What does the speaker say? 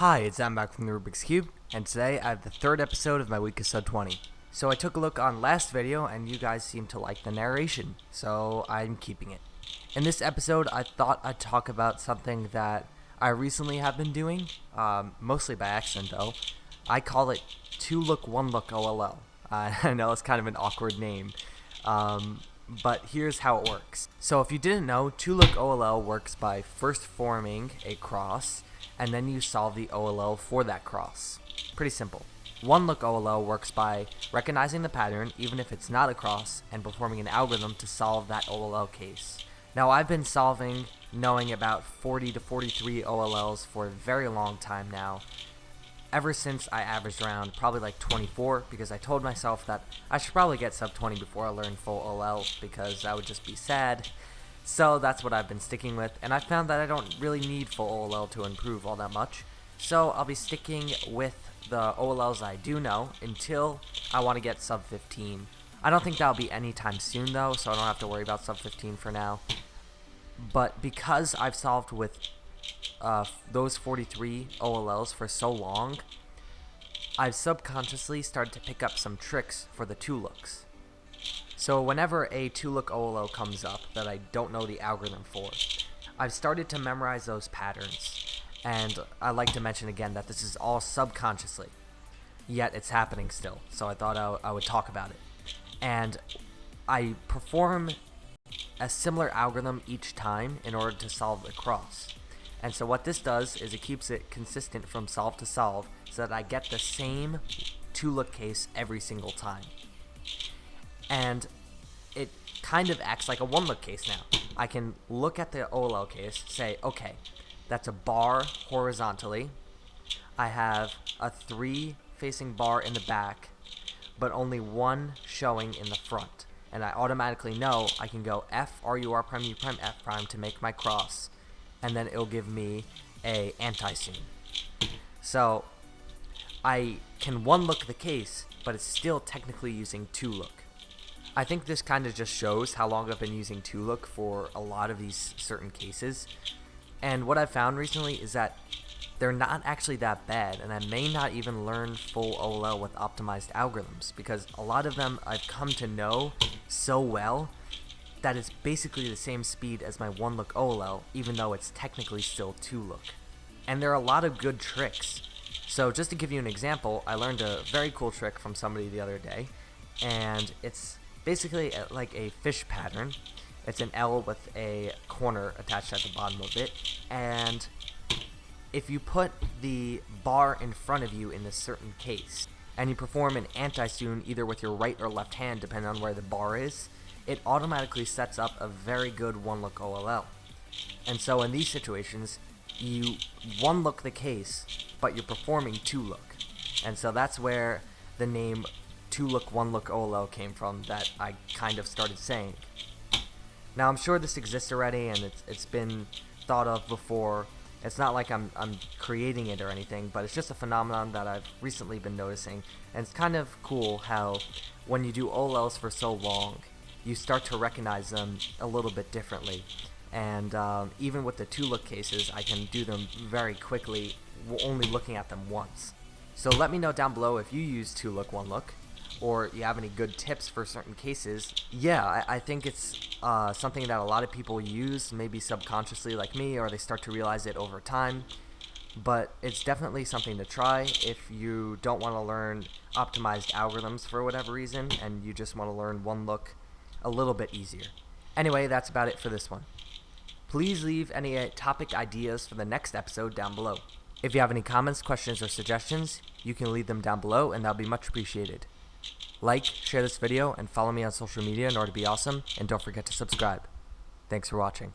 Hi, it's Adam back from the Rubik's Cube, and today I have the third episode of my week of Sub-20. So I took a look on last video, and you guys seemed to like the narration, so I'm keeping it. In this episode, I thought I'd talk about something that I recently have been doing, mostly by accident though. I call it Look OLL. I know it's kind of an awkward name, but here's how it works. So if you didn't know, Look OLL works by first forming a cross, and then you solve the OLL for that cross. Pretty simple. Look OLL works by recognizing the pattern, even if it's not a cross, and performing an algorithm to solve that OLL case. Now I've been solving, knowing about 40 to 43 OLLs for a very long time now, ever since I averaged around probably like 24, because I told myself that I should probably get sub 20 before I learn full OLL, because that would just be sad. So that's what I've been sticking with, and I found that I don't really need full OLL to improve all that much. So I'll be sticking with the OLLs I do know until I want to get sub 15. I don't think that'll be anytime soon though, so I don't have to worry about sub 15 for now. But because I've solved with those 43 OLLs for so long, I've subconsciously started to pick up some tricks for the 2-looks. So whenever a 2-look OLL comes up that I don't know the algorithm for, I've started to memorize those patterns. And I like to mention again that this is all subconsciously, yet it's happening still, so I thought I would talk about it. And I perform a similar algorithm each time in order to solve the cross. And so what this does is it keeps it consistent from solve to solve so that I get the same 2-look case every single time. And it kind of acts like a 1-look case now. I can look at the OLL case, say, okay, that's a bar horizontally. I have a 3 facing bar in the back, but only 1 showing in the front. And I automatically know I can go F, R, U, R prime, U prime, F prime to make my cross, and then it'll give me a anti-seam. So I can 1-look the case, but it's still technically using 2-look. I think this kind of just shows how long I've been using 2-look for a lot of these certain cases. And what I've found recently is that they're not actually that bad, and I may not even learn full OLL with optimized algorithms, because a lot of them I've come to know so well that it's basically the same speed as my 1-look OLL, even though it's technically still 2-look. And there are a lot of good tricks. So just to give you an example, I learned a very cool trick from somebody the other day, and it's basically like a fish pattern. It's an L with a corner attached at the bottom of it, and if you put the bar in front of you in a certain case, and you perform an anti-seam either with your right or left hand depending on where the bar is, it automatically sets up a very good 1-look OLL. And so in these situations, you 1-look the case, but you're performing 2-look. And so that's where the name 2-look 1-look OLL came from, that I kind of started saying. Now I'm sure this exists already and it's been thought of before. It's not like I'm creating it or anything, but it's just a phenomenon that I've recently been noticing. And it's kind of cool how when you do OLLs for so long, you start to recognize them a little bit differently. And even with the 2-look cases, I can do them very quickly, only looking at them once. So let me know down below if you use 2-look 1-look, or you have any good tips for certain cases. Yeah, I think it's something that a lot of people use, maybe subconsciously like me, or they start to realize it over time. But it's definitely something to try if you don't want to learn optimized algorithms for whatever reason, and you just want to learn 1-look a little bit easier. Anyway, that's about it for this one. Please leave any topic ideas for the next episode down below. If you have any comments, questions, or suggestions, you can leave them down below, and that'll be much appreciated. Like, share this video, and follow me on social media in order to be awesome, and don't forget to subscribe. Thanks for watching.